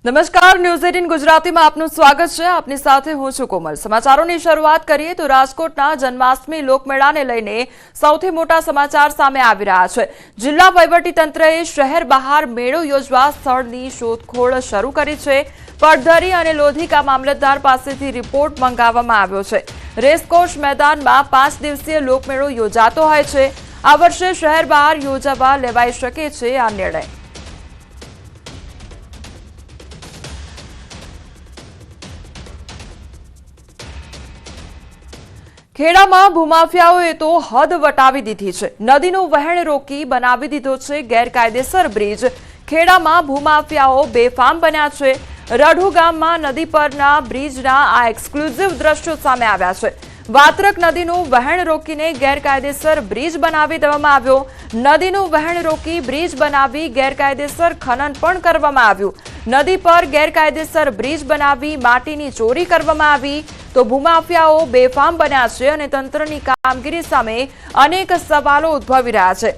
નમસ્કાર, ન્યૂઝ 18 ગુજરાતીમાં આપનું સ્વાગત છે। આપની સાથે હું છું કોમલ। સમાચારોની શરૂઆત કરીએ તો રાજકોટના જન્માષ્ટમી લોકમેળાને લઈને સૌથી મોટા સમાચાર સામે આવી રહ્યા છે। જિલ્લા વહીવટીતંત્રએ શહેર બહાર મેળો યોજવા સ્થળની શોધખોળ શરૂ કરી છે। પડધરી અને લોધિકા મામલતદાર પાસેથી રિપોર્ટ મંગાવવામાં આવ્યો છે। રેસકોર્સ મેદાનમાં 5 દિવસીય લોકમેળો યોજાતો હોય છે। આ વર્ષે શહેર બહાર યોજવા લેવાઈ શકે છે આ નિર્ણય। ખેડામાં ભૂમાફિયાઓએ તો હદ વટાવી દીધી છે। નદીનું વહેણ રોકી બનાવી દીધો છે ગેરકાયદેસર બ્રિજ। ખેડામાં ભૂમાફિયાઓ બેફામ બન્યા છે। રઢુ ગામમાં નદી પરના બ્રિજના આ એક્સક્લુઝિવ દ્રશ્યો સામે આવ્યા છે। વાત્રક નદીનું વહેણ રોકીને ગેરકાયદેસર બ્રિજ બનાવી દેવામાં આવ્યો। નદીનું વહેણ રોકી બ્રિજ બનાવી ગેરકાયદેસર ખનન પણ કરવામાં આવ્યું। નદી પર ગેરકાયદેસર બ્રિજ બનાવી માટીની ચોરી કરવામાં આવી। તો ભૂમાફિયાઓ બેફામ બન્યા છે અને તંત્રની કામગીરી સામે અનેક સવાલો ઉદ્ભવી રહ્યા છે।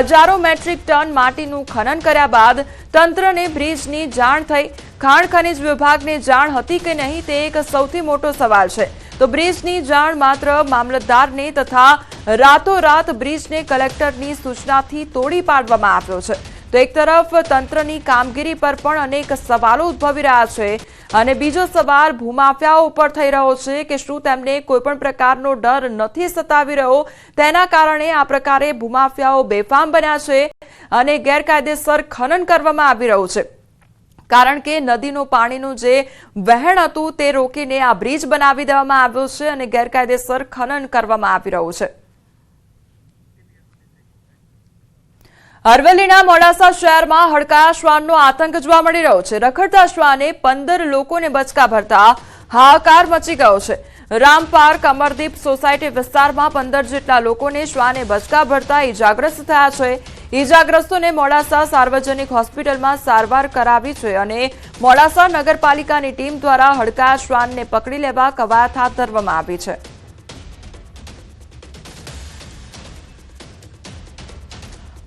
હજારો મેટ્રિક ટન માટીનું ખનન કર્યા બાદ તંત્રને બ્રિજની જાણ થઈ। ખાણ ખનીજ વિભાગને જાણ હતી કે નહીં તે એક સૌથી મોટો સવાલ છે। તો બ્રિજની જાણ માત્ર મામલતદારને તથા રાતોરાત બ્રિજને કલેક્ટરની સૂચનાથી તોડી પાડવામાં આવ્યો છે। તો એક તરફ તંત્રની કામગીરી પર પણ અનેક સવાલો ઉદ્ભવી રહ્યા છે અને બીજો સવાલ ભૂમાફિયાઓ ઉપર થઈ રહ્યો છે કે શું તેમને કોઈપણ પ્રકારનો ડર નથી સતાવી રહ્યો। તેના કારણે આ પ્રકારે ભૂમાફિયાઓ બેફામ બન્યા છે અને ગેરકાયદેસર ખનન કરવામાં આવી રહ્યું છે। કારણ કે નદીનું પાણીનું જે વહેણ હતું તે રોકીને આ બ્રિજ બનાવી દેવામાં આવ્યો છે અને ગેરકાયદેસર ખનન કરવામાં આવી રહ્યું છે। અરવલ્લીના મોડાસા શહેરમાં હડકાયા શ્વાનનો આતંક જોવા મળી રહ્યો છે। રખડતા શ્વાને 15 લોકોને બચકા ભરતા હાહાકાર મચી ગયો છે। રામ પાર્ક અમરદીપ સોસાયટી વિસ્તારમાં 15 જેટલા લોકોને શ્વાને બચકા ભરતા ઇજાગ્રસ્ત થયા છે। ઇજાગ્રસ્તોને મોડાસા સાર્વજનિક હોસ્પિટલમાં સારવાર કરાવી છે અને મોડાસા નગરપાલિકાની ટીમ દ્વારા હડકાયા શ્વાનને પકડી લેવા કવાયત હાથ ધરવામાં આવી છે।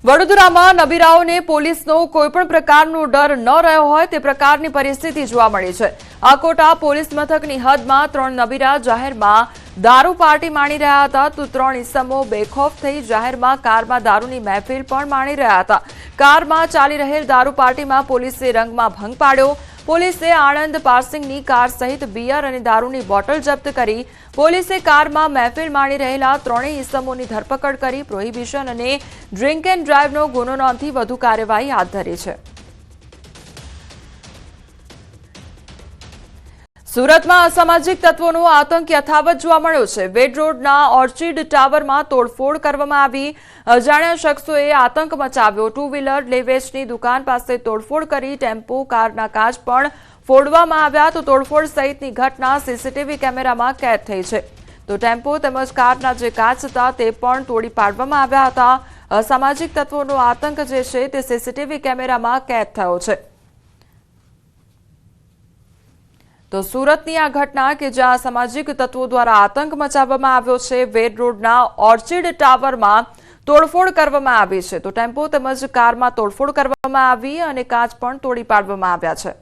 વડોદરામાં નબીરાઓને પોલીસનો કોઈપણ પ્રકારનો ડર ન રહ્યો હોય તે પ્રકારની પરિસ્થિતિ જોવા મળી છે। આકોટા પોલીસ મથકની હદમાં 3 નબીરા જાહેરમાં દારૂ પાર્ટી માણી રહ્યા હતા તો 3 ઇસમો બેખોફ થઈ જાહેરમાં કારમાં દારૂની મહેફિલ પણ માણી રહ્યા હતા। કારમાં ચાલી રહેલ દારૂ પાર્ટીમાં પોલીસે રંગમાં ભંગ પાડ્યો। પોલીસે આણંદ પાર્સિંગની કાર સહિત બિયર અને દારૂની બોટલ જપ્ત કરી। પોલીસે કારમાં મહેફિલ માણી રહેલા 3 ઇસમોની ધરપકડ કરી પ્રોહિબિશન અને ડ્રિંક એન્ડ ડ્રાઈવનો ગુનો નોંધી વધુ કાર્યવાહી હાથ ધરી છે। સુરતમાં અસામાજિક તત્વોનો આતંક યથાવત જોવા મળ્યો છે। વેડ રોડના ઓર્ચિડ ટાવરમાં તોડફોડ કરવામાં આવી। અજાણ્યા શખ્સોએ આતંક મચાવ્યો। 2 વ્હીલર લેવેચની દુકાન પાસે તોડફોડ કરી ટેમ્પો કારના કાચ પણ ફોડવામાં આવ્યા। તો તોડફોડ સહિતની ઘટના સીસીટીવી કેમેરામાં કેદ થઈ છે। તો ટેમ્પો તેમજ કારના જે કાચ હતા તે પણ તોડી પાડવામાં આવ્યા હતા। અસામાજિક તત્વોનો આતંક જે છે તે સીસીટીવી કેમેરામાં કેદ થયો છે। તો સુરતની આ ઘટના કે જ્યાં સામાજિક તત્વો દ્વારા આતંક મચાવવામાં આવ્યો છે। વેડ રોડના ઓર્ચિડ ટાવરમાં તોડફોડ કરવામાં આવી છે। તો ટેમ્પો તેમજ કારમાં તોડફોડ કરવામાં આવી અને કાચ પણ તોડી પાડવામાં આવ્યા છે।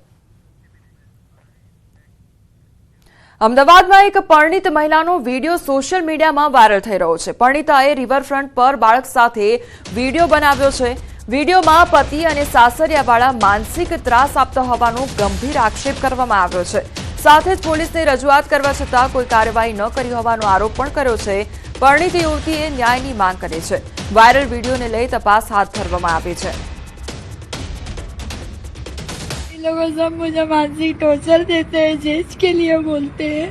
અમદાવાદમાં એક પરિણીત મહિલાનો વિડીયો સોશિયલ મીડિયામાં વાયરલ થઈ રહ્યો છે। પરિણીતાએ રિવરફ્રન્ટ પર બાળક સાથે વિડીયો બનાવ્યો છે। વિડીયોમાં પતિ અને સાસરિયાવાળા માનસિક ત્રાસ આપતા હોવાનો ગંભીર આક્ષેપ કરવામાં આવ્યો છે। સાથે જ પોલીસને રજૂઆત કરવા છતાં કોઈ કાર્યવાહી ન કરી હોવાનો આરોપ પણ કર્યો છે। પરિણીત યુવતીએ ન્યાયની માંગ કરી છે। વાયરલ વિડીયોને લઈ તપાસ હાથ ધરવામાં આવી છે। लोग सब मुझे मानसिक टॉर्चर देते हैं, जेज के लिए बोलते हैं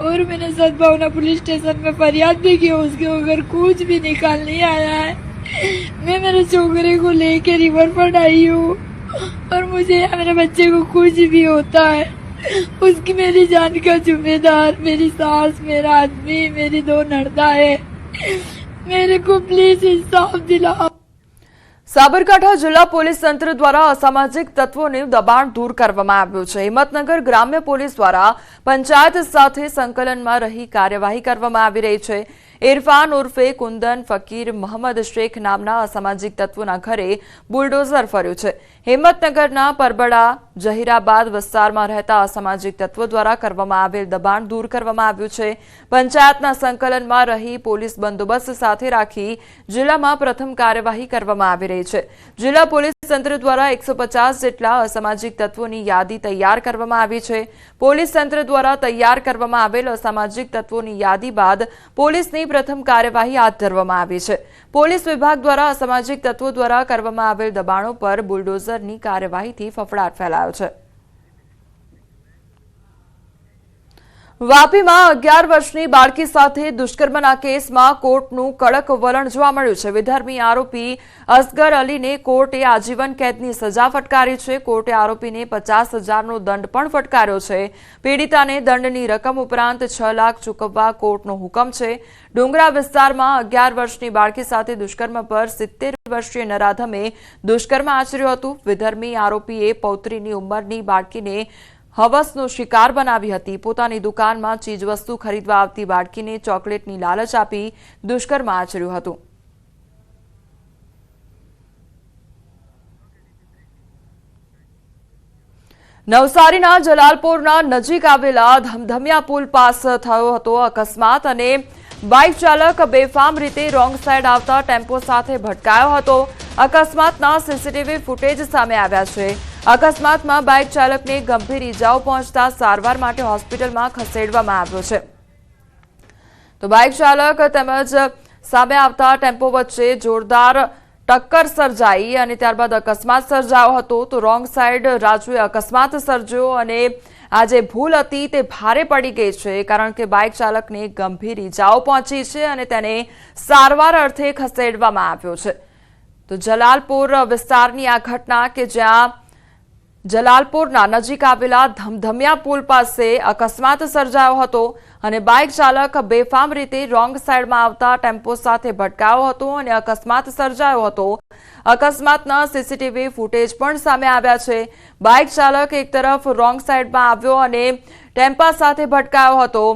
और मैंने सद्भावना पुलिस स्टेशन में फरियाद भी की। उसके अगर कुछ भी निकाल नहीं आया है। मैं मेरे छोकरे को लेके रिवर फ्रंट आई हूँ और मुझे या मेरे बच्चे को कुछ भी होता है उसकी मेरी जान का जिम्मेदार मेरी सास, मेरा आदमी, मेरी 2 नड़दा है। मेरे को प्लीज इंसाफ दिलाओ। સાબરકાંઠા જિલ્લા પોલીસ તંત્ર દ્વારા અસામાજિક તત્વોને દબાણ દૂર કરવામાં આવ્યું છે। હિંમતનગર ગ્રામ્ય પોલીસ દ્વારા પંચાયત સાથે સંકલનમાં રહી કાર્યવાહી કરવામાં આવી રહી છે। ઇરફાન ઉર્ફે કુંદન ફકીર મોહમ્મદ શેખ નામના અસામાજિક તત્વોના ઘરે બુલડોઝર ફર્યું છે। હિંમતનગરના પરબડા જહીરાબાદ વિસ્તારમાં રહેતા અસામાજિક તત્વો દ્વારા કરવામાં આવેલ દબાણ દૂર કરવામાં આવ્યું છે। પંચાયતના સંકલનમાં રહી પોલીસ બંદોબસ્ત સાથે રાખી જિલ્લામાં પ્રથમ કાર્યવાહી કરવામાં આવી રહી છે। જિલ્લા પોલીસ તંત્ર દ્વારા 150 જેટલા અસામાજિક તત્વોની યાદી તૈયાર કરવામાં આવી છે। પોલીસ તંત્ર દ્વારા તૈયાર કરવામાં આવેલ અસામાજિક તત્વોની યાદી બાદ પોલીસની પ્રથમ કાર્યવાહી હાથ ધરવામાં આવી છે। પોલીસ વિભાગ દ્વારા અસામાજિક તત્વો દ્વારા કરવામાં આવેલ દબાણો પર બુલડોઝરની કાર્યવાહીથી ફફડાટ ફેલાયો છે। વાપીમાં 11 વર્ષની બાળકી સાથે દુષ્કર્મના કેસમાં કોર્ટનું કડક વલણ જોવા મળ્યું છે। વિધર્મી આરોપી અસગર અલીને કોર્ટે આજીવન કેદની સજા ફટકારી છે। કોર્ટે આરોપીને 50,000નો દંડ પણ ફટકાર્યો છે। પીડિતાને દંડની રકમ ઉપરાંત 6 લાખ ચૂકવવા કોર્ટનો હુકમ છે। ડુંગરા વિસ્તારમાં 11 વર્ષની બાળકી સાથે દુષ્કર્મ પર 70 વર્ષીય નરાધમે દુષ્કર્મ આચર્યું હતું। વિધર્મી આરોપીએ પૌત્રીની ઉંમરની બાળકીને હવસનો શિકાર બનાવી હતી। પોતાની દુકાનમાં ચીજવસ્તુ ખરીદવા આવતી બાળકીને ચોકલેટની લાલચ આપી દુષ્કર્મ આચર્યું હતું। નવસારીના જલાલપોરના નજીક આવેલા ધમધમિયા પુલ પાસ થયો હતો અકસ્માત અને બાઇક ચાલક બેફામ રીતે રોંગ સાઈડ આવતા ટેમ્પો સાથે ભટકાયો હતો। અકસ્માતના સીસીટીવી ફૂટેજ સામે આવ્યા છે। અકસ્માતમાં બાઇક ચાલકને ગંભીર ઈજાઓ પહોંચતા સારવાર માટે હોસ્પિટલમાં ખસેડવામાં આવ્યો છે। તો બાઇક ચાલક તેમજ સામે આવતા ટેમ્પો વચ્ચે જોરદાર ટક્કર સર્જાઈ અને ત્યારબાદ અકસ્માત સર્જાયો હતો। તો રોંગ સાઈડ રાજુએ અકસ્માત સર્જ્યો અને આ જે ભૂલ હતી તે ભારે પડી ગઈ છે, કારણ કે બાઇક ચાલકને ગંભીર ઈજાઓ પહોંચી છે અને તેને સારવાર અર્થે ખસેડવામાં આવ્યો છે। તો જલાલપોર વિસ્તારની આ ઘટના કે જ્યાં જલાલપોરના નજીક આવેલા ધમધમિયા પુલ પાસે અકસ્માત સર્જાયો હતો અને બાઇક ચાલક બેફામ રીતે રોંગ સાઈડમાં આવતા ટેમ્પો સાથે ભટકાયો હતો અને અકસ્માત સર્જાયો હતો। અકસ્માતના સીસીટીવી ફૂટેજ પણ સામે આવ્યા છે। બાઇક ચાલક એક તરફ રોંગ સાઈડમાં આવ્યો અને ટેમ્પા સાથે ભટકાયો હતો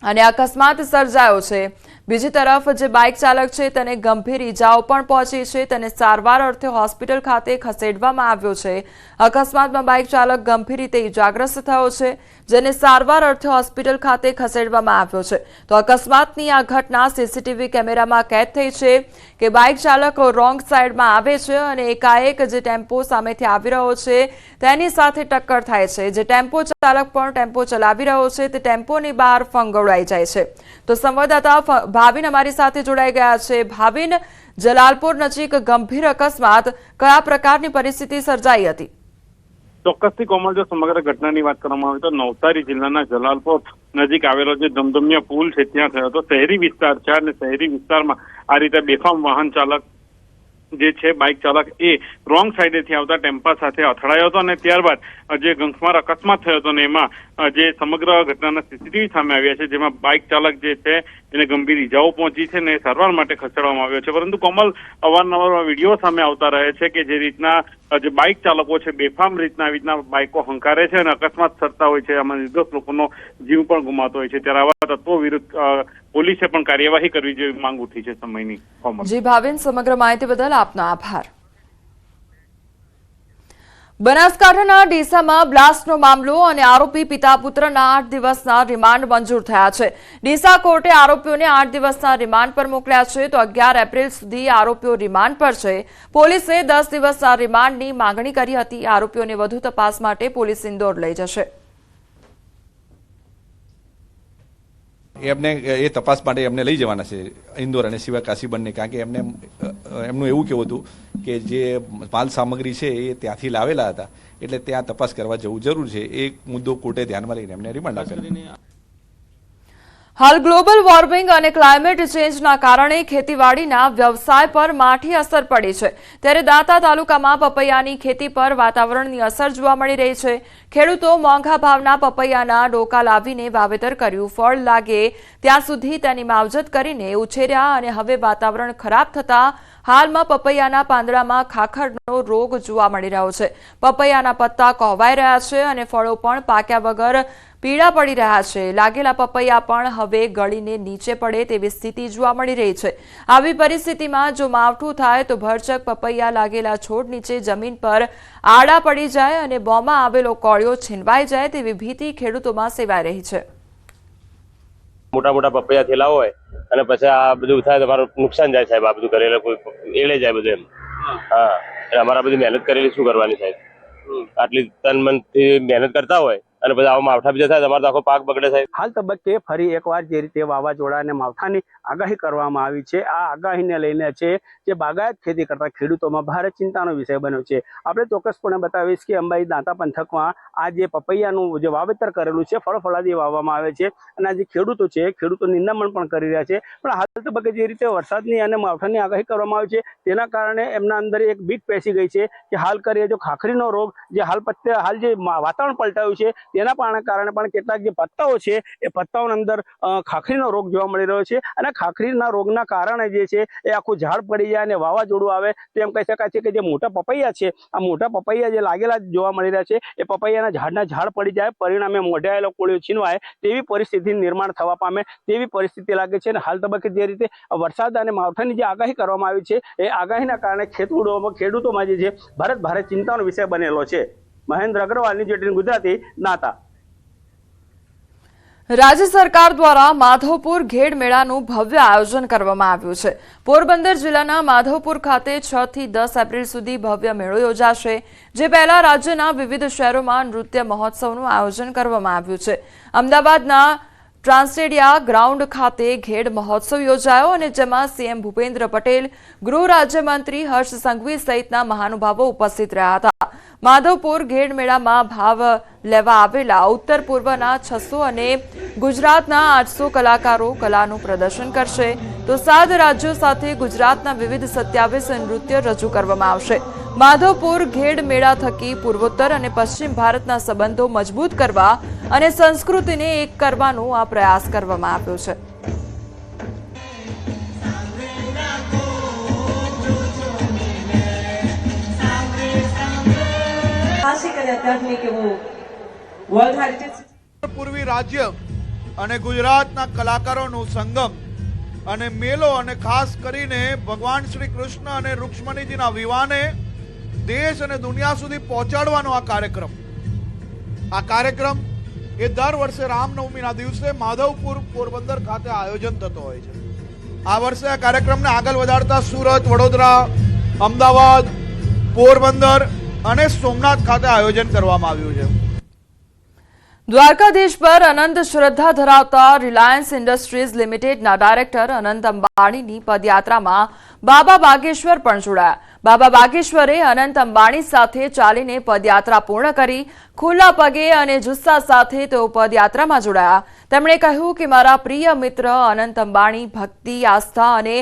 અને અકસ્માત સર્જાયો છે। બીજી તરફ જે બાઇક ચાલક છે તેને ગંભીર ઈજાઓ પણ પહોંચી છે। તેને સારવાર અર્થે હોસ્પિટલ ખાતે ખસેડવામાં આવ્યો છે। અકસ્માતમાં બાઇક ચાલક ગંભીર રીતે ઈજાગ્રસ્ત થયો છે, જેને સારવાર અર્થે હોસ્પિટલ ખાતે ખસેડવામાં આવ્યો છે। તો અકસ્માતની આ ઘટના સીસીટીવી કેમેરામાં કેદ થઈ છે કે બાઇક ચાલક રોંગ સાઈડમાં આવે છે અને એકાએક જે ટેમ્પો સામેથી આવી રહ્યો છે તેની સાથે ટક્કર થાય છે। જે ટેમ્પો ચાલક પણ ટેમ્પો ચલાવી રહ્યો છે તે ટેમ્પોની બહાર ફંગોળાઈ જાય છે। તો સંવાદદાતા ભાવિન અમારી સાથે જોડાઈ ગયા છે। ભાવિન, જલાલપોર નજીક ગંભીર અકસ્માત, કયા પ્રકારની પરિસ્થિતિ સર્જાઈ હતી? ચોક્કસથી કોમલ, જો સમગ્ર ઘટનાની વાત કરવામાં આવે તો નવસારી જિલ્લાના જલાલપોર નજીક આવેલો જે ધમધમિયા પુલ છે ત્યાં થયો હતો। શહેરી વિસ્તાર છે અને શહેરી વિસ્તારમાં આ રીતે બેફામ વાહન ચાલક જે છે બાઇક ચાલક એ રોંગ સાઈડેથી આવતા ટેમ્પા સાથે અથડાયો હતો અને ત્યારબાદ જે ગંખમાર અકસ્માત થયો હતો ને એમાં જે સમગ્ર ઘટનાના સીસીટીવી સામે આવ્યા છે, જેમાં બાઇક ચાલક જે છે એને ગંભીર ઈજાઓ પહોંચી છે ને સારવાર માટે ખસેડવામાં આવ્યો છે। પરંતુ કોમલ, અવારનવાર વિડીયો સામે આવતા રહે છે કે જે રીતના જે બાઇક ચાલકો છે બેફામ રીતના આવી રીતના બાઇકો હંકારે છે અને અકસ્માત થતા હોય છે, આમાં નિર્દોષ લોકોનો જીવ પણ ગુમાતો હોય છે। ત્યારે આવા તત્વો વિરુદ્ધ પોલીસે પણ કાર્યવાહી કરવી જેવી માંગ ઉઠી છે સમયની। કોમલ જી ભાવિન, સમગ્ર માહિતી બદલ આપનો આભાર। બનાસકાંઠાના ડીસામાં બ્લાસ્ટનો મામલો અને આરોપી પિતા પુત્રના 8 દિવસના રિમાન્ડ મંજૂર થયા છે। ડીસા કોર્ટે આરોપીઓને 8 દિવસના રિમાન્ડ પર મોકલ્યા છે। તો 11 એપ્રિલ સુધી આરોપીઓ રિમાન્ડ પર છે। પોલીસે 10 દિવસના રિમાન્ડની માંગણી કરી હતી। આરોપીઓને વધુ તપાસ માટે પોલીસ ઇન્દોર લઈ જશે। એમને એ તપાસ માટે એમને લઈ જવાના છે ઇન્દોર અને શિવાકાશી બંને, કારણ કે એમનું એવું કહેવું હતું કે જે માલ સામગ્રી છે એ ત્યાંથી લાવેલા હતા, એટલે ત્યાં તપાસ કરવા જવું જરૂર છે। એ મુદ્દો કોર્ટે ધ્યાનમાં લઈને એમને રિમાન્ડ આપેલ। હાલ ગ્લોબલ વોર્મિંગ અને ક્લાઇમેટ ચેન્જના કારણે ખેતીવાડીના વ્યવસાય પર માઠી અસર પડી છે। ત્યારે દાંતા તાલુકામાં પપૈયાની ખેતી પર વાતાવરણની અસર જોવા મળી રહી છે। ખેડૂતો મોંઘા ભાવના પપૈયાના ડોકા લાવીને વાવેતર કર્યું, ફળ લાગે ત્યાં સુધી તેની માવજત કરીને ઉછેર્યા અને હવે વાતાવરણ ખરાબ થતા હાલમાં પપૈયાના પાંદડામાં ખાખરનો રોગ જોવા મળી રહ્યો છે। પપૈયાના પત્તા કોહવાઈ રહ્યા છે અને ફળો પણ પાક્યા વગર પીળા પડી રહ્યા છે। લાગેલા પપૈયા પણ હવે ગળીને નીચે પડે તેવી સ્થિતિ જોવા મળી રહી છે। આવી પરિસ્થિતિમાં જો માવઠું થાય તો ભરચક પપૈયા લાગેલા છોડ નીચે જમીન પર આડા પડી જાય અને બોમાં આવેલો કોળિયો છીનવાઈ જાય તેવી ભીતિ ખેડૂતોમાં સેવાઈ રહી છે। મોટા મોટા પપૈયા થયેલા હોય અને પછી આ બધું થાય તો મારું નુકસાન જાય સાહેબ। આ બધું કરેલું કોઈ એળે જાય બધું એમ। હા, એટલે અમારા બધી મહેનત કરેલી શું કરવાની સાહેબ? આટલી તન મનથી મહેનત કરતા હોય અને પછી આવા માવઠા બીજા થાય તમારો આખો પાક બગડે સાહેબ। હાલ તબક્કે ફરી એકવાર જે રીતે વાવાઝોડા અને માવઠાની આગાહી કરવામાં આવી છે, આ આગાહીને લઈને છે જે બાગાયત ખેતી કરતા ખેડૂતોમાં ભારે ચિંતાનો વિષય બન્યો છે। આપણે ચોક્કસપણે બતાવીશ કે અંબાજી દાંતા પંથકમાં આ જે પપૈયાનું જે વાવેતર કરેલું છે, ફળફળાદી વાવવામાં આવે છે અને આ જે ખેડૂતો છે, ખેડૂતો નિંદામણ પણ કરી રહ્યા છે। પણ હાલ તબક્કે જે રીતે વરસાદની અને માવઠાની આગાહી કરવામાં આવી છે તેના કારણે એમના અંદર એક બીક પેસી ગઈ છે કે હાલ કરીએ જો ખાખરીનો રોગ જે હાલ જે વાતાવરણ પલટાયું છે તેના કારણે પણ કેટલાક જે પત્તાઓ છે એ પત્તાઓની અંદર ખાખરીનો રોગ જોવા મળી રહ્યો છે અને ખાખરીના રોગના કારણે જે છે એ આખું ઝાડ પડી જાય અને વાવાઝોડું આવે તો એમ કહી શકાય છે કે જે મોટા પપૈયા છે, આ મોટા પપૈયા જે લાગેલા જોવા મળી રહ્યા છે એ પપૈયાના ઝાડ પડી જાય, પરિણામે મોઢે આવેલો કોળિયો છીનવાય તેવી પરિસ્થિતિનું નિર્માણ થવા પામે તેવી પરિસ્થિતિ લાગે છે। અને હાલ તબક્કે જે રીતે વરસાદ અને માવઠાની જે આગાહી કરવામાં આવી છે એ આગાહીના કારણે ખેડૂતોમાં જે છે ભારે ચિંતાનો વિષય બનેલો છે। મહેન્દ્ર અગ્રવાલ, ન્યૂઝ 18 ગુજરાતી, દાંતા। રાજ્ય સરકાર દ્વારા માધવપુર ઘેડ મેળાનું ભવ્ય આયોજન કરવામાં આવ્યું છે। પોરબંદર જિલ્લાના માધવપુર ખાતે 6 થી 10 એપ્રિલ સુધી ભવ્ય મેળો યોજાશે, જે પહેલા રાજ્યના વિવિધ શહેરોમાં નૃત્ય મહોત્સવનું આયોજન કરવામાં આવ્યું છે। અમદાવાદના ટ્રાન્સટેડિયા ગ્રાઉન્ડ ખાતે ઘેડ મહોત્સવ યોજાયો અને જેમાં સીએમ ભૂપેન્દ્ર પટેલ, ગૃહ રાજ્યમંત્રી હર્ષ સંઘવી સહિતના મહાનુભાવો ઉપસ્થિત રહ્યા હતા। માધવપુર ઘેડ મેળામાં ભાગ લેવા આવેલા ઉત્તર પૂર્વના 600 અને ગુજરાતના 800 કલાકારો કલાનું પ્રદર્શન કરશે, તો 7 રાજ્યો સાથે ગુજરાતના વિવિધ 27 નૃત્ય રજૂ કરવામાં આવશે। માધવપુર ઘેડ મેળા થકી પૂર્વોત્તર અને પશ્ચિમ ભારતના સંબંધો મજબૂત કરવા અને સંસ્કૃતિને એક કરવાનો આ પ્રયાસ કરવામાં આવ્યો છે। પૂર્વી રાજ્ય અને ગુજરાતના કલાકારોનું સંગમ અને મેલો અને ખાસ કરીને ભગવાન શ્રી કૃષ્ણ અને રૂક્ષ્મણીજીના વિવાહને દેશ અને દુનિયા સુધી પહોંચાડવાનો આ કાર્યક્રમ એ દર વર્ષે રામનવમીના દિવસે માધવપુર પોરબંદર ખાતે આયોજન થતો હોય છે। આ વર્ષે આ કાર્યક્રમને આગળ વધારતા સુરત, વડોદરા, અમદાવાદ, પોરબંદર અને સોમનાથ ખાતે આયોજન કરવામાં આવ્યું છે। દ્વારકાધીશ પર અનંત શ્રદ્ધા ધરાવતા રિલાયન્સ ઇન્ડસ્ટ્રીઝ લિમિટેડના ડાયરેક્ટર અનંત અંબાણીની પદયાત્રામાં બાબા બાગેશ્વર પણ જોડાયા। બાબા બાગેશ્વરે અનંત અંબાણી સાથે ચાલીને પદયાત્રા પૂર્ણ કરી। ખુલ્લા પગે અને જુસ્સા સાથે તેઓ પદયાત્રામાં જોડાયા। તેમણે કહ્યું કે મારા પ્રિય મિત્ર અનંત અંબાણી ભક્તિ, આસ્થા અને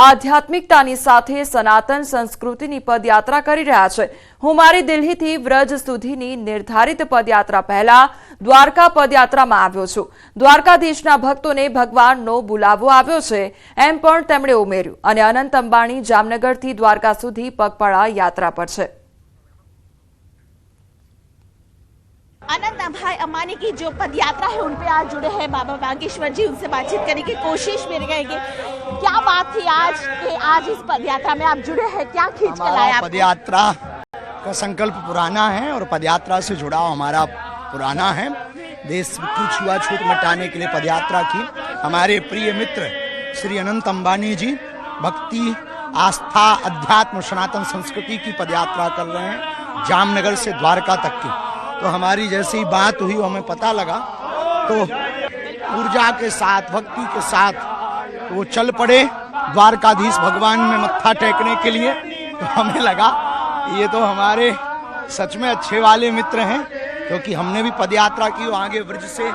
આધ્યાત્મિકતાની સાથે સનાતન સંસ્કૃતિની પદયાત્રા કરી રહ્યા છે। હું મારી દિલ્હીથી વ્રજ સુધીની નિર્ધારિત પદયાત્રા પહેલા દ્વારકા પદયાત્રામાં આવ્યો છું। દ્વારકાધીશના ભક્તોને ભગવાનનો બોલાવો આવ્યો છે એમ પણ તેમણે ઉમેર્યું અને અનંત અંબાણી જામનગરથી દ્વારકા સુધી પગપાળા યાત્રા પર છે। अनंत भाई अंबानी की जो पदयात्रा है उन पे आज जुड़े हैं बाबा बागेश्वर जी, उनसे बातचीत करने की कोशिश में रहेंगे। क्या बात थी आज कि आज इस पदयात्रा में आप जुड़े हैं, क्या खींच कर लाया? पदयात्रा का संकल्प पुराना है और पदयात्रा से जुड़ाव हमारा पुराना है। देश की छुआछूत मिटाने के लिए पदयात्रा की हमारे प्रिय मित्र श्री अनंत अंबानी जी भक्ति, आस्था, अध्यात्म, सनातन संस्कृति की पदयात्रा कर रहे हैं जामनगर से द्वारका तक की। तो हमारी जैसी बात हुई, हमें पता लगा तो ऊर्जा के साथ, भक्ति के साथ वो चल पड़े द्वारकाधीश भगवान में मत्था टेकने के लिए। तो हमें लगा ये तो हमारे सच में अच्छे वाले मित्र हैं, क्योंकि हमने भी पदयात्रा की, आगे ब्रज से,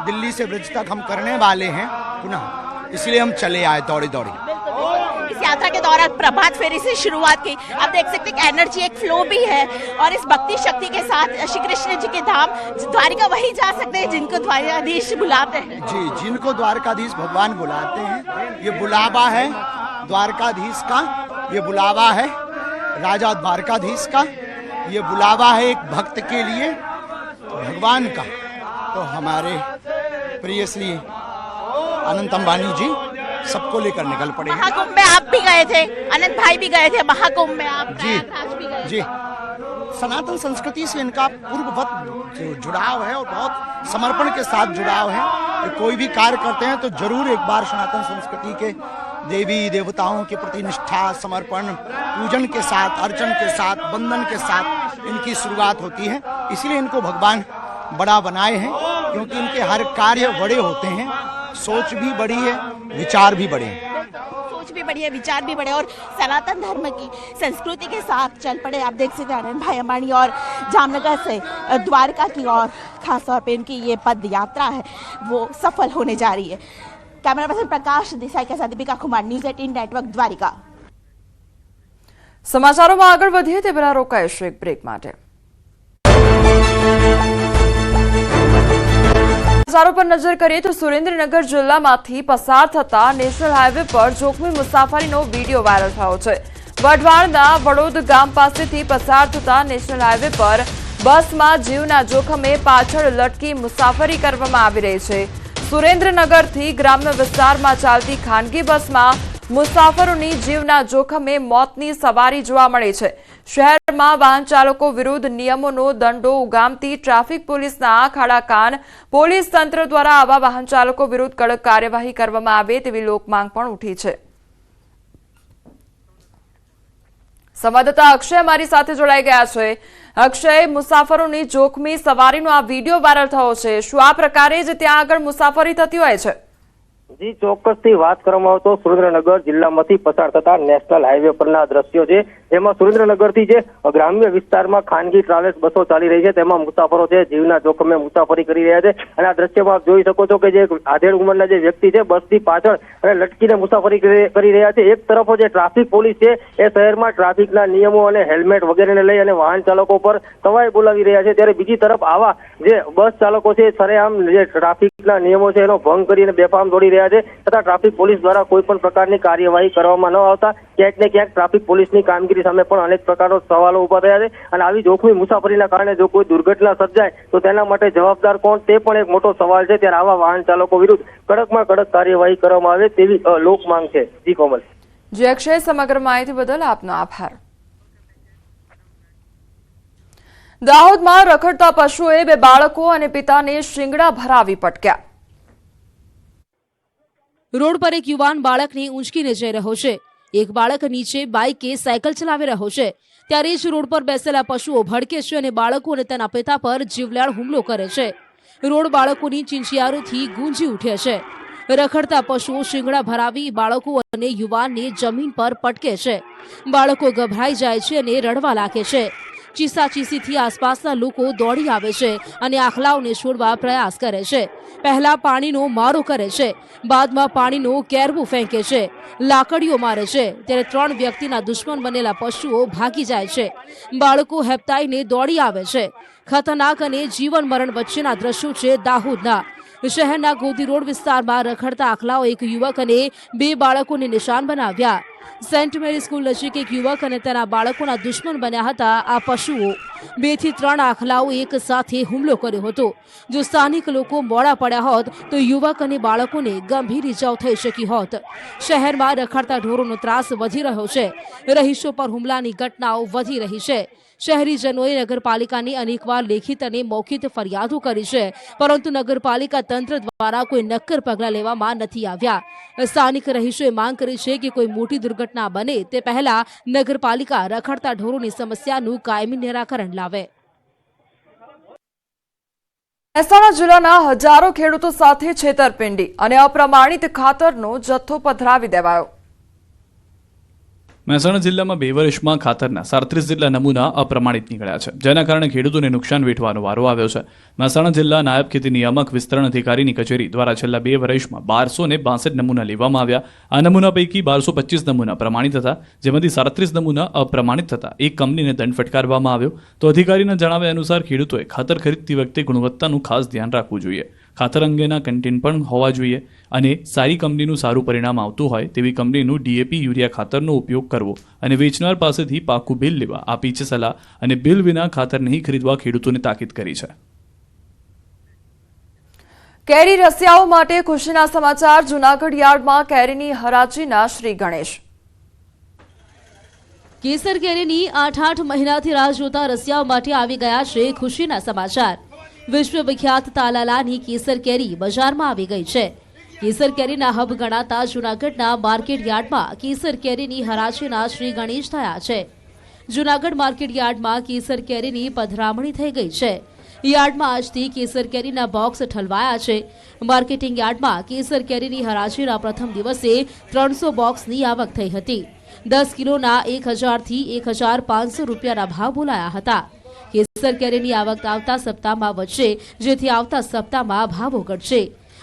दिल्ली से ब्रज तक हम करने वाले हैं पुनः, इसलिए हम चले आए दौड़ी दौड़ी। इस यात्रा के दौरान प्रभात फेरी से शुरुआत की, आप देख सकते हैं एनर्जी, एक फ्लो भी है और इस भक्ति शक्ति के साथ श्री कृष्ण जी के धाम द्वारिका वही जा सकते हैं जिनको द्वारकाधीश बुलाते हैं। जी, जिनको द्वारकाधीश भगवान बुलाते हैं, ये बुलावा है द्वारकाधीश का, ये बुलावा है राजा द्वारकाधीश का, ये बुलावा है एक भक्त के लिए भगवान का। तो तो हमारे प्रिय श्री अनंत अंबानी जी सबको लेकर निकल पड़े हैं। महाकुंभ में आप भी गए थे, अनंत भाई भी गए थे महाकुंभ में, आप जी प्रयागराज भी गए जी। सनातन संस्कृति से इनका पूर्ववत जुड़ाव है और बहुत समर्पण के साथ जुड़ाव है। ये कोई भी कार्य करते हैं तो जरूर एक बार सनातन संस्कृति के देवी देवताओं के प्रति निष्ठा, समर्पण, पूजन के साथ, अर्चन के साथ, वंदन के साथ इनकी शुरुआत होती है। इसलिए इनको भगवान बड़ा बनाए हैं, क्योंकि इनके हर कार्य बड़े होते हैं। सोच भी बड़ी है, विचार भी बड़े हैं। सोच भी बड़ी है, विचार भी बड़े, और सनातन धर्म की संस्कृति के साथ चल पड़े। आप देख सकते हैं अनंत भाई अंबानी और जामनगर से द्वारका की ओर खासतौर पे इनकी ये पद यात्रा है वो सफल होने जा रही है। कैमरा पर्सन प्रकाश देसाई के साथ दीपिका कुमार, न्यूज़ 18 नेटवर्क, द्वारिका। સમાચારોમાં આગળ વધીએ તે પહેલા રોકાઈશું એક બ્રેક માટે। સમાચારો પર નજર કરીએ તો સુરેન્દ્રનગર જિલ્લામાંથી પસાર થતા નેશનલ હાઈવે પર જોખમી મુસાફરીનો વીડિયો વાયરલ થયો છે। વઢવાણના વડોદ ગામ પાસેથી પસાર થતા નેશનલ હાઈવે પર બસમાં જીવના જોખમે પાછળ લટકી મુસાફરી કરવામાં આવી રહી છે। સુરેન્દ્રનગરથી ગ્રામ્ય વિસ્તારમાં ચાલતી ખાનગી બસમાં મુસાફરોની જીવના જોખમે મોતની સવારી જોવા મળે છે। શહેરમાં વાહન ચાલકો વિરુદ્ધ નિયમોનો દંડો ઉગામતી ટ્રાફિક પોલીસના ખાડા કાન। પોલીસ તંત્ર દ્વારા આવા વાહન ચાલકો વિરુદ્ધ કડક કાર્યવાહી કરવામાં આવે તેવી લોકમાંગ પણ ઉઠી છે। સંવાદદાતા અક્ષય અમારી સાથે જોડાઈ ગયા છે। અક્ષય, મુસાફરોની જોખમી સવારીનો આ વિડીયો વાયરલ થયો છે, શું આ પ્રકારે જ ત્યાં આગળ મુસાફરી થતી હોય છે? જી, ચોક્કસથી વાત કરવામાં આવે તો સુરેન્દ્રનગર જિલ્લામાંથી પસાર થતા નેશનલ હાઈવે પરના દ્રશ્યો છે, જેમાં સુરેન્દ્રનગરથી જે ગ્રામ્ય વિસ્તારમાં ખાનગી ટ્રાવેલ્સ બસો ચાલી રહી છે તેમાં મુસાફરો છે જીવના જોખમે મુસાફરી કરી રહ્યા છે। અને આ દ્રશ્યમાં આપ જોઈ શકો છો કે જે આધેડ ઉંમરના જે વ્યક્તિ છે બસથી પાછળ અને લટકીને મુસાફરી કરી રહ્યા છે। એક તરફ જે ટ્રાફિક પોલીસ છે એ શહેરમાં ટ્રાફિકના નિયમો અને હેલ્મેટ વગેરેને લઈ અને વાહન ચાલકો પર તવાઈ બોલાવી રહ્યા છે, ત્યારે બીજી તરફ આવા જે બસ ચાલકો છે સરેઆમ જે ટ્રાફિકના નિયમો છે એનો ભંગ કરીને બેફામ દોડી રહ્યા છે, તથા ટ્રાફિક પોલીસ દ્વારા કોઈ પણ પ્રકારની કાર્યવાહી કરવામાં ન આવતા ક્યાંક ને ક્યાંક ટ્રાફિક પોલીસની કામગીરી સામે પણ અનેક પ્રકારના સવાલો ઉભા થયા છે। અને આવી જોખમી મુસાફરીના કારણે જો કોઈ દુર્ઘટના સર્જાય તો તેના માટે જવાબદાર કોણ તે પણ એક મોટો સવાલ છે। ત્યારે આવા વાહન ચાલકો વિરુદ્ધ કડકમાં કડક કાર્યવાહી કરવામાં આવે તેવી લોક માંગ છે। જી કોમલ। જી અક્ષય, સમગ્ર માહિતી બદલ આપનો આભાર। દાહોદમાં રખડતા પશુએ બે બાળકો અને પિતાને શિંગડા ભરાવી પટક્યા। રોડ પર એક યુવાન બાળકને ઊંચકીને જઈ રહ્યો છે। એક બાળક નીચે બાઇકે સાયકલ ચલાવી રહ્યો છે, ત્યારે જ રોડ પર બેસેલા પશુઓ ભડકે છે અને બાળકો અને તેના પિતા પર જીવલેણ હુમલો કરે છે। રોડ બાળકોની ચીંચિયારોથી ગૂંજી ઉઠે છે। રખડતા પશુઓ શિંગડા ભરાવી બાળકો અને યુવાનને જમીન પર પટકે છે। બાળકો ગભરાઈ જાય છે અને રડવા લાગે છે। ચીસાચીસીથી આસપાસના લોકો દોડી આવે છે અને આખલાઓને છોડવા પ્રયાસ કરે છે। પહેલા પાણીનો મારો કરે છે, બાદમાં પાણીનો કેરવું ફેંકે છે, લાકડીઓ મારે છે, ત્યારે 3 વ્યક્તિના દુશ્મન બનેલા પશુઓ ભાગી જાય છે। બાળકો હેપતાઈને દોડી આવે છે। ખતરનાક અને જીવન મરણ વચ્ચેના દ્રશ્યો છે દાહોદના। શહેરના ગોધી રોડ વિસ્તારમાં રખડતા આખલાઓ એક યુવક અને 2 બાળકોને નિશાન બનાવ્યા। સેન્ટ મેરી સ્કૂલ નજીક એક યુવક અને તેના બાળકોના દુશ્મન બન્યા હતા આ પશુઓ। 2 થી 3 આખલાઓ એક સાથે હુમલો કર્યો હતો। જો સ્થાનિક લોકો મોડા પડ્યા હોત તો યુવક અને બાળકોને ગંભીર ઇજાઓ થઈ શકી હોત। શહેરમાં રખડતા ઢોરોનો ત્રાસ વધી રહ્યો છે। રહીશો પર હુમલાની ઘટનાઓ વધી રહી છે। શહેરીજનોએ નગરપાલિકાની અનેકવાર લેખિત અને મૌખિક ફરિયાદો કરી છે, પરંતુ નગરપાલિકા તંત્ર દ્વારા કોઈ નક્કર પગલાં લેવામાં નથી આવ્યા। સ્થાનિક રહીશોએ માંગ કરી છે કે કોઈ મોટી દુર્ઘટના બને તે પહેલા નગરપાલિકા રખડતા ઢોરોની સમસ્યાનું કાયમી નિરાકરણ લાવે। મહેસાણા જિલ્લાના હજારો ખેડૂતો સાથે છેતરપિંડી અને અપ્રમાણિત ખાતરનો જથ્થો પધરાવી દેવાયો। મહેસાણા જિલ્લામાં 2 વર્ષમાં ખાતરના 37 જેટલા નમૂના અપ્રમાણિત નીકળ્યા છે, જેના કારણે ખેડૂતોને નુકસાન વેઠવાનો વારો આવ્યો છે। મહેસાણા જિલ્લા નાયબ ખેતી નિયામક વિસ્તરણ અધિકારીની કચેરી દ્વારા છેલ્લા 2 વર્ષમાં 1262 નમૂના લેવામાં આવ્યા। આ નમૂના પૈકી 1225 નમૂના પ્રમાણિત હતા, જેમાંથી 37 નમૂના અપ્રમાણિત થતા એક કંપનીને દંડ ફટકારવામાં આવ્યો। તો અધિકારીના જણાવ્યા અનુસાર ખેડૂતોએ ખાતર ખરીદતી વખતે ગુણવત્તાનું ખાસ ધ્યાન રાખવું જોઈએ। ખાતર અંગેના કન્ટેન્ટ પણ હોવા જોઈએ અને સારી કંપનીનું સારું પરિણામ આવતું હોય તેવી કંપનીનું ડીએપી યુરિયા ખાતરનો ઉપયોગ કરવો અને વેચનાર પાસેથી પાકું બિલ લેવા આપી છે સલાહ। અને બિલ વિના ખાતર નહીં ખરીદવા ખેડૂતોને તાકીદ કરી છે। કેરી રસિયાઓ માટે ખુશીના સમાચાર. જૂનાગઢ યાર્ડમાં કેરીની હરાજીના શ્રી ગણેશ. કેસર કેરીની 8 મહિનાથી રાહ જોતા રસિયાઓ માટે આવી ગયા છે ખુશીના સમાચાર. વિશ્વવિખ્યાત તાલાલાની કેસર કેરી બજારમાં આવી ગઈ છે. કેસર કેરીના હબ ગણાતા જૂનાગઢના માર્કેટ યાર્ડમાં કેસર કેરીની હરાજીના શ્રી ગણેશ થયા છે. જૂનાગઢ માર્કેટ યાર્ડમાં કેસર કેરીની પધરામણી થઈ ગઈ છે. યાર્ડમાં આજથી કેસર કેરીના બોક્સ ઠલવાયા છે. માર્કેટિંગ યાર્ડમાં કેસર કેરીની હરાજીના પ્રથમ દિવસે 300 બોક્સની આવક થઈ હતી. 10 કિલોના 1000 થી 1500 રૂપિયાના ભાવ બોલાયા હતા. કેસર કેરીની આવક આવતા સપ્તાહમાં વધશે, જેથી આવતા સપ્તાહમાં ભાવો ઘટશે.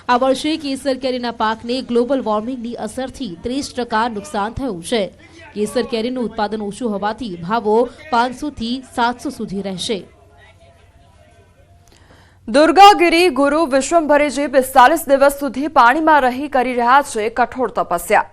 આ વર્ષે કેસર કેરીના પાકને ગ્લોબલ વોર્મિંગની અસરથી 30% નુકસાન થયું છે. કેસર કેરીનું ઉત્પાદન ઓછું હોવાથી ભાવો 500 થી 700 સુધી રહેશે. દુર્ગાગીરી ગુરુ વિશ્વંભરીજી 45 દિવસ સુધી પાણીમાં રહી કરી રહ્યા છે કઠોર તપસ્યા.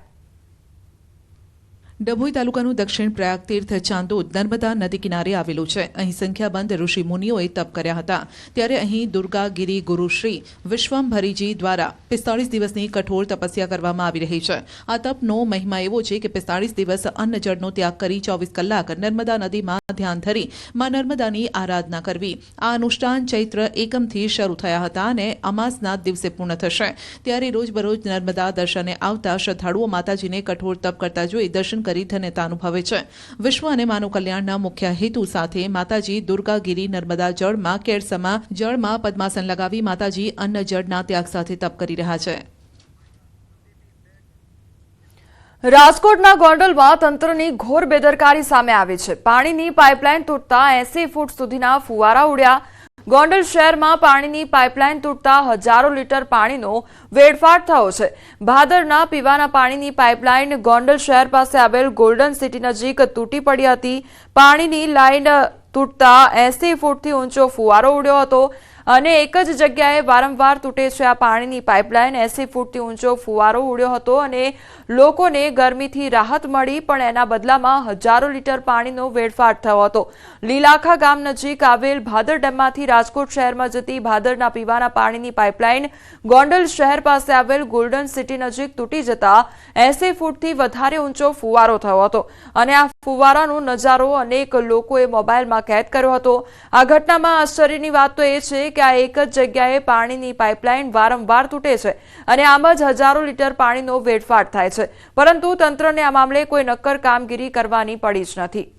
ડભોઈ તાલુકાનું દક્ષિણ પ્રયાગ તીર્થ ચાંદોદ નર્મદા નદી કિનારે આવેલું છે. અહીં સંખ્યાબંધ ઋષિ મુનિઓએ તપ કર્યા હતા. ત્યારે અહીં દુર્ગાગીરી ગુરુ શ્રી વિશ્વંભરીજી દ્વારા 45 દિવસની કઠોર તપસ્યા કરવામાં આવી રહી છે. આ તપનો મહિમા એવો છે કે 45 દિવસ અન્ન જળનો ત્યાગ કરી 24 કલાક નર્મદા નદીમાં ધ્યાન ધરી માં નર્મદાની આરાધના કરવી. આ અનુષ્ઠાન ચૈત્ર એકમથી શરૂ થયા હતા અને અમાસના દિવસે પૂર્ણ થશે. ત્યારે રોજબરોજ નર્મદા દર્શને આવતા શ્રદ્ધાળુઓ માતાજીને કઠોર તપ કરતા જોઈ દર્શન કરી ધન્યતા અનુભવે છે. વિશ્વ અને માનવ કલ્યાણના મુખ્ય હેતુ સાથે માતાજી દુર્ગાગીરી નર્મદા જળમાં કેળસમા જળમાં પદ્માસન લગાવી માતાજી અન્ન જળના ત્યાગ સાથે તપ કરી રહ્યા છે. રાજકોટના ગોંડલમાં તંત્રની ઘોર બેદરકારી સામે આવી છે. પાણીની પાઇપલાઇન તૂટતા 80 ફૂટ સુધીના ફુવારા ઉડ્યા. ગોંડલ શહેરમાં પાણીની પાઇપલાઇન તૂટતા હજારો લીટર પાણીનો વેડફાટ થયો છે. ભાદરના પીવાના પાણીની પાઇપલાઇન ગોંડલ શહેર પાસે આવેલ ગોલ્ડન સિટી નજીક તૂટી પડી હતી. પાણીની લાઇન તૂટતા 80 ફૂટથી ઊંચો ફુવારો ઉડ્યો હતો અને એક જ જગ્યાએ વારંવાર તૂટે છે આ પાણીની પાઇપલાઇન. 80 ફૂટથી ઊંચો ફુવારો ઉડ્યો હતો અને લોકોને ગરમીથી રાહત મળી, પણ એના બદલામાં હજારો લીટર પાણીનો વેડફાટ થયો હતો. લીલાખા ગામ નજીક આવેલ ભાદર ડેમમાંથી રાજકોટ શહેરમાં જતી ભાદરના પીવાના પાણીની પાઇપલાઇન ગોંડલ શહેર પાસે આવેલ ગોલ્ડન સિટી નજીક તૂટી જતા 80 ફૂટથી વધારે ઊંચો ફુવારો થયો હતો અને આ ફુવારાનો નજારો અનેક લોકોએ મોબાઈલમાં કેદ કર્યો હતો. આ ઘટનામાં આશ્ચર્યની વાત તો એ છે કે આ એક જ જગ્યાએ પાણીની પાઇપલાઇન વારંવાર તૂટે છે અને આમ જ હજારો લીટર પાણીનો વેડફાટ થાય છે, પરંતુ તંત્રને આ મામલે કોઈ નક્કર કામગીરી કરવાની પડી જ નથી.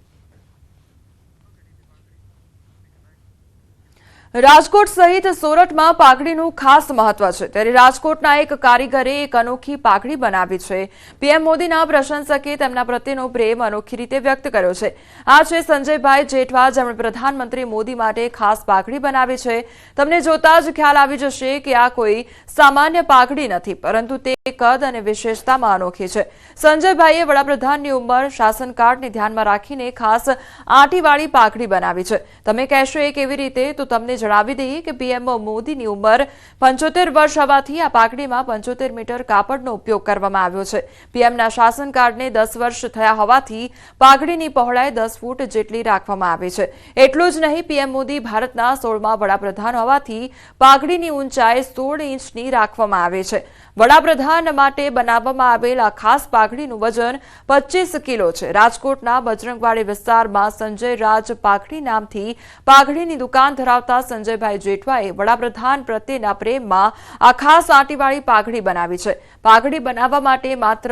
રાજકોટ સહિત સોરઠમાં પાઘડીનું ખાસ મહત્વ છે. ત્યારે રાજકોટના એક કારીગરે એક અનોખી પાઘડી બનાવી છે. પીએમ મોદીના પ્રશંસકે તેમના પ્રત્યેનો પ્રેમ અનોખી રીતે વ્યક્ત કર્યો છે. આ છે સંજયભાઈ જેઠવા, જેમણે પ્રધાનમંત્રી મોદી માટે ખાસ પાઘડી બનાવી છે. તમને જોતા જ ખ્યાલ આવી જશે કે આ કોઈ સામાન્ય પાઘડી નથી, પરંતુ તે કદ અને વિશેષતામાં અનોખી છે. સંજયભાઈએ વડાપ્રધાનની ઉંમર, શાસન કાર્ડને ધ્યાનમાં રાખીને ખાસ આંટીવાળી પાઘડી બનાવી છે. તમે કહેશો એ કેવી રીતે, તો તમને જણાવી દઈએ કે પીએમ મોદીની ઉંમર 75 વર્ષ હોવાથી આ પાઘડીમાં 75 મીટર કાપડનો ઉપયોગ કરવામાં આવ્યો છે. પીએમના શાસન કાર્ડને 10 વર્ષ થયા હોવાથી પાઘડીની પહોળાઈ 10 ફૂટ જેટલી રાખવામાં આવી છે. એટલું જ નહીં, પીએમ મોદી ભારતના 16મા વડાપ્રધાન હોવાથી પાઘડીની ઊંચાઈ 16 ઇંચની રાખવામાં આવી છે. વડાપ્રધાન માટે બનાવવામાં આવેલ આ ખાસ પાઘડીનું વજન 25 કિલો છે. રાજકોટના બજરંગવાડી વિસ્તારમાં સંજય રાજ પાઘડી નામથી પાઘડીની દુકાન ધરાવતા સંજયભાઈ જેઠવાએ વડાપ્રધાન પ્રત્યેના પ્રેમમાં આ ખાસ આંટીવાળી પાઘડી બનાવી છે. પાઘડી બનાવવા માટે માત્ર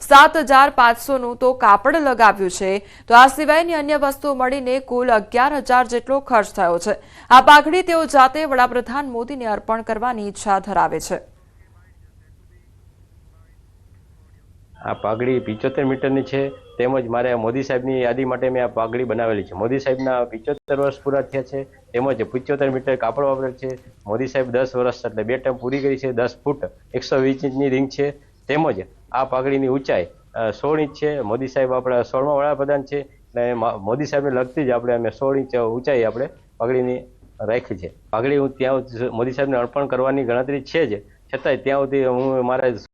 ₹7,500નું તો કાપડ લગાવ્યું છે, તો આ સિવાયની અન્ય વસ્તુઓ મળીને કુલ 11,000 જેટલો ખર્ચ થયો છે. આ પાઘડી તેઓ જાતે વડાપ્રધાન મોદીને અર્પણ કરવાની ઈચ્છા ધરાવે છે. આ પાઘડી 75 મીટરની છે. તેમજ મારે મોદી સાહેબની યાદી માટે મેં આ પાઘડી બનાવેલી છે. મોદી સાહેબના 75 વર્ષ પૂરા થયા છે. તેમજ 75 મીટર કાપડ વાપરેલ છે. મોદી સાહેબ 10 વર્ષ એટલે 2 ટર્મ પૂરી કરી છે. 10 ફૂટ 120 ઇંચની રીંગ છે. તેમજ આ પાઘડીની ઊંચાઈ 16 ઇંચ છે. મોદી સાહેબ આપણા 16મા વડાપ્રધાન છે અને મોદી સાહેબને લગતી જ આપણે 16 ઇંચ ઊંચાઈ આપણે પાઘડીની રાખી છે. પાઘડી હું ત્યાં મોદી સાહેબને અર્પણ કરવાની ગણતરી છે જ, છતાંય ત્યાં સુધી હું મારા